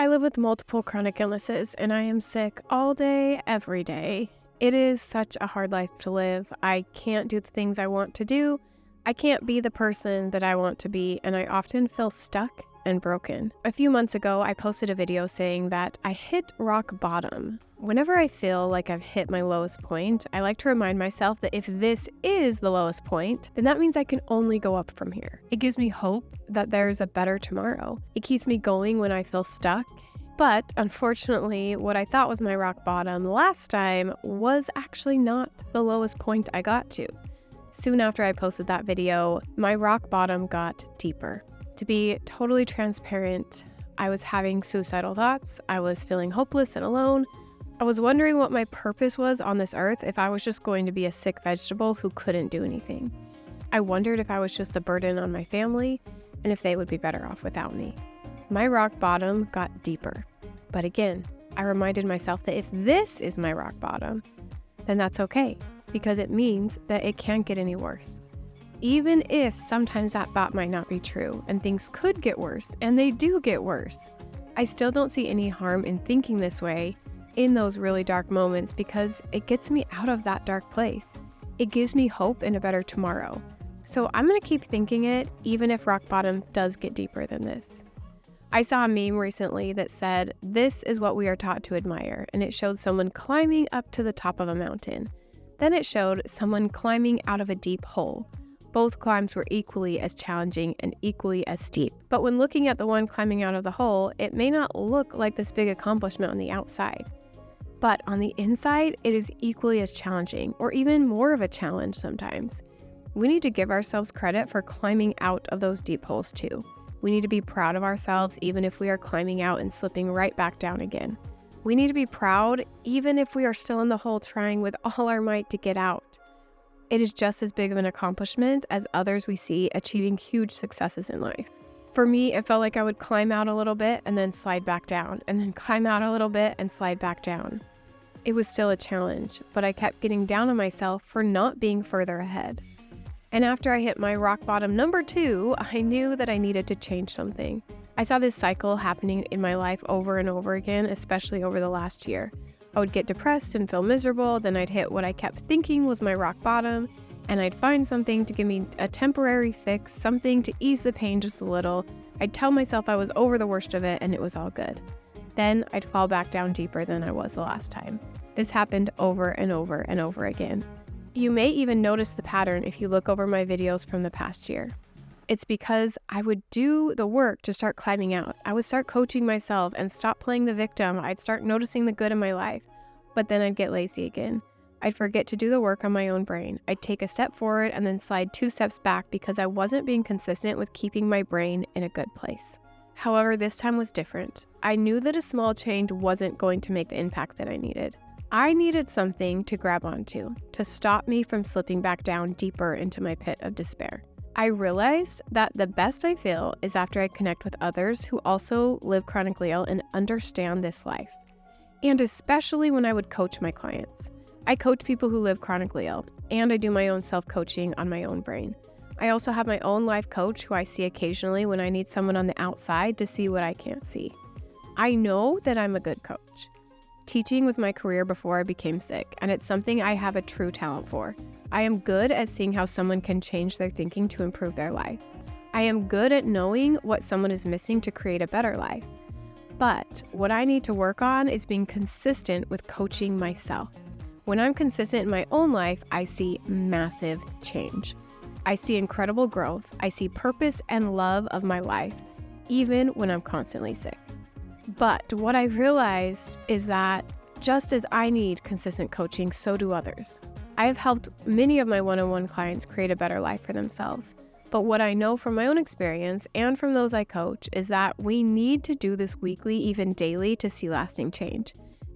I live with multiple chronic illnesses, and I am sick all day, every day. It is such a hard life to live. I can't do the things I want to do. I can't be the person that I want to be, and I often feel stuck and broken. A few months ago, I posted a video saying that I hit rock bottom. Whenever I feel like I've hit my lowest point, I like to remind myself that if this is the lowest point, then that means I can only go up from here. It gives me hope that there's a better tomorrow. It keeps me going when I feel stuck. But unfortunately, what I thought was my rock bottom last time was actually not the lowest point I got to. Soon after I posted that video, my rock bottom got deeper. To be totally transparent, I was having suicidal thoughts. I was feeling hopeless and alone. I was wondering what my purpose was on this earth if I was just going to be a sick vegetable who couldn't do anything. I wondered if I was just a burden on my family and if they would be better off without me. My rock bottom got deeper. But again, I reminded myself that if this is my rock bottom, then that's okay, because it means that it can't get any worse. Even if sometimes that thought might not be true and things could get worse, and they do get worse, I still don't see any harm in thinking this way in those really dark moments because it gets me out of that dark place. It gives me hope in a better tomorrow. So I'm going to keep thinking it even if rock bottom does get deeper than this. I saw a meme recently that said, "This is what we are taught to admire," and it showed someone climbing up to the top of a mountain. Then it showed someone climbing out of a deep hole. Both climbs were equally as challenging and equally as steep. But when looking at the one climbing out of the hole, it may not look like this big accomplishment on the outside. But on the inside, it is equally as challenging, or even more of a challenge sometimes. We need to give ourselves credit for climbing out of those deep holes too. We need to be proud of ourselves even if we are climbing out and slipping right back down again. We need to be proud even if we are still in the hole trying with all our might to get out. It is just as big of an accomplishment as others we see achieving huge successes in life. For me, it felt like I would climb out a little bit and then slide back down, and then climb out a little bit and slide back down. It was still a challenge, but I kept getting down on myself for not being further ahead. And after I hit my rock bottom number 2, I knew that I needed to change something. I saw this cycle happening in my life over and over again, especially over the last year. I would get depressed and feel miserable, then I'd hit what I kept thinking was my rock bottom, and I'd find something to give me a temporary fix, something to ease the pain just a little. I'd tell myself I was over the worst of it and it was all good. Then I'd fall back down deeper than I was the last time. This happened over and over and over again. You may even notice the pattern if you look over my videos from the past year. It's because I would do the work to start climbing out. I would start coaching myself and stop playing the victim. I'd start noticing the good in my life, but then I'd get lazy again. I'd forget to do the work on my own brain. I'd take a step forward and then slide 2 steps back because I wasn't being consistent with keeping my brain in a good place. However, this time was different. I knew that a small change wasn't going to make the impact that I needed. I needed something to grab onto, to stop me from slipping back down deeper into my pit of despair. I realized that the best I feel is after I connect with others who also live chronically ill and understand this life. And especially when I would coach my clients. I coach people who live chronically ill, and I do my own self-coaching on my own brain. I also have my own life coach who I see occasionally when I need someone on the outside to see what I can't see. I know that I'm a good coach. Teaching was my career before I became sick, and it's something I have a true talent for. I am good at seeing how someone can change their thinking to improve their life. I am good at knowing what someone is missing to create a better life. But what I need to work on is being consistent with coaching myself. When I'm consistent in my own life, I see massive change. I see incredible growth. I see purpose and love of my life, even when I'm constantly sick. But what I realized is that just as I need consistent coaching, so do others. I have helped many of my one-on-one clients create a better life for themselves. But what I know from my own experience and from those I coach is that we need to do this weekly, even daily, to see lasting change,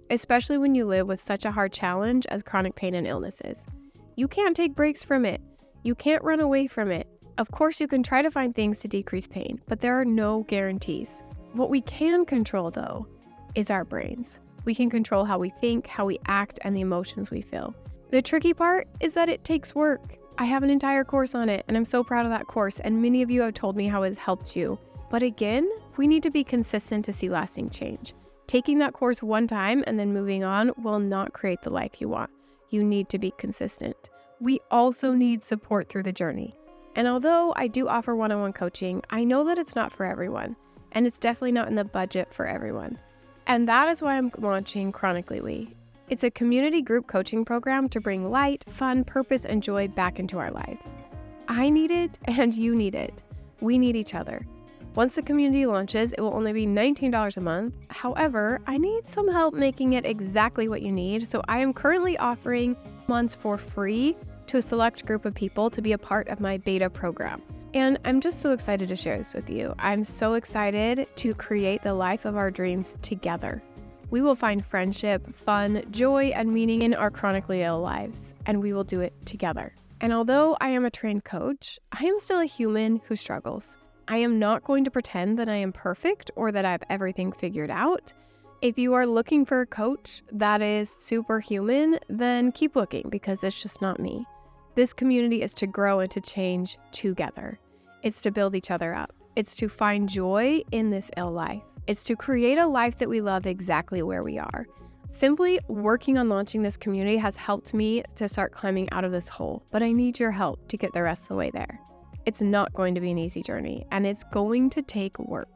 especially when you live with such a hard challenge as chronic pain and illnesses. You can't take breaks from it. You can't run away from it. Of course, you can try to find things to decrease pain, but there are no guarantees. What we can control, though, is our brains. We can control how we think, how we act, and the emotions we feel. The tricky part is that it takes work. I have an entire course on it, and I'm so proud of that course, and many of you have told me how it has helped you. But again, we need to be consistent to see lasting change. Taking that course one time and then moving on will not create the life you want. You need to be consistent. We also need support through the journey. And although I do offer one-on-one coaching, I know that it's not for everyone, and it's definitely not in the budget for everyone. And that is why I'm launching Chronically We. It's a community group coaching program to bring light, fun, purpose, and joy back into our lives. I need it, and you need it. We need each other. Once the community launches, it will only be $19 a month. However, I need some help making it exactly what you need, so I am currently offering months for free to a select group of people to be a part of my beta program. And I'm just so excited to share this with you. I'm so excited to create the life of our dreams together. We will find friendship, fun, joy, and meaning in our chronically ill lives, and we will do it together. And although I am a trained coach, I am still a human who struggles. I am not going to pretend that I am perfect or that I have everything figured out. If you are looking for a coach that is superhuman, then keep looking because it's just not me. This community is to grow and to change together. It's to build each other up. It's to find joy in this ill life. It's to create a life that we love exactly where we are. Simply working on launching this community has helped me to start climbing out of this hole, but I need your help to get the rest of the way there. It's not going to be an easy journey, and it's going to take work.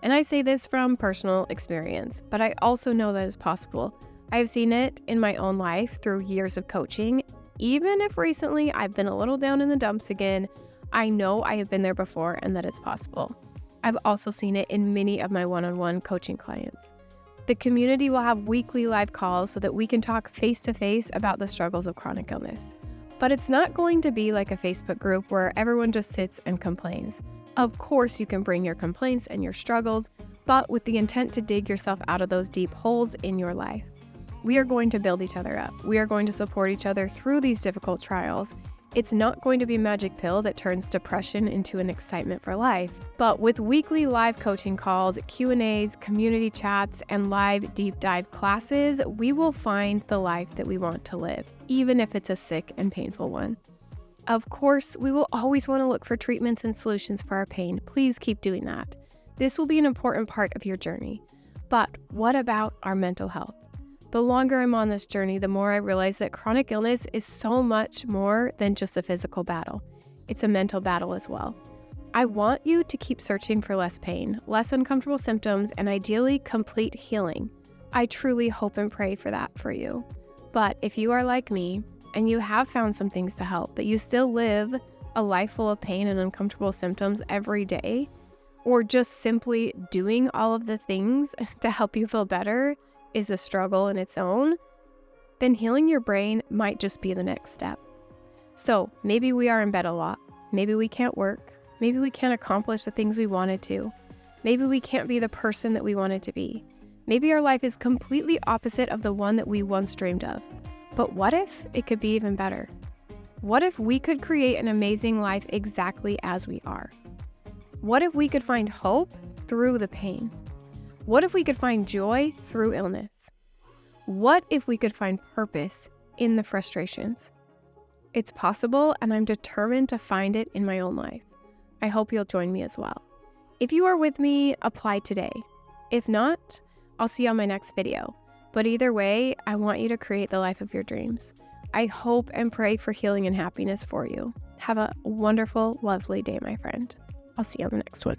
And I say this from personal experience, but I also know that it's possible. I have seen it in my own life through years of coaching. Even if recently I've been a little down in the dumps again, I know I have been there before and that it's possible. I've also seen it in many of my one-on-one coaching clients. The community will have weekly live calls so that we can talk face-to-face about the struggles of chronic illness. But it's not going to be like a Facebook group where everyone just sits and complains. Of course, you can bring your complaints and your struggles, but with the intent to dig yourself out of those deep holes in your life. We are going to build each other up. We are going to support each other through these difficult trials. It's not going to be a magic pill that turns depression into an excitement for life. But with weekly live coaching calls, Q&As, community chats, and live deep dive classes, we will find the life that we want to live, even if it's a sick and painful one. Of course, we will always want to look for treatments and solutions for our pain. Please keep doing that. This will be an important part of your journey. But what about our mental health? The longer I'm on this journey, the more I realize that chronic illness is so much more than just a physical battle. It's a mental battle as well. I want you to keep searching for less pain, less uncomfortable symptoms, and ideally complete healing. I truly hope and pray for that for you. But if you are like me, and you have found some things to help, but you still live a life full of pain and uncomfortable symptoms every day, or just simply doing all of the things to help you feel better is a struggle in its own, then healing your brain might just be the next step. So maybe we are in bed a lot. Maybe we can't work. Maybe we can't accomplish the things we wanted to. Maybe we can't be the person that we wanted to be. Maybe our life is completely opposite of the one that we once dreamed of. But what if it could be even better? What if we could create an amazing life exactly as we are? What if we could find hope through the pain? What if we could find joy through illness? What if we could find purpose in the frustrations? It's possible, and I'm determined to find it in my own life. I hope you'll join me as well. If you are with me, apply today. If not, I'll see you on my next video. But either way, I want you to create the life of your dreams. I hope and pray for healing and happiness for you. Have a wonderful, lovely day, my friend. I'll see you on the next one.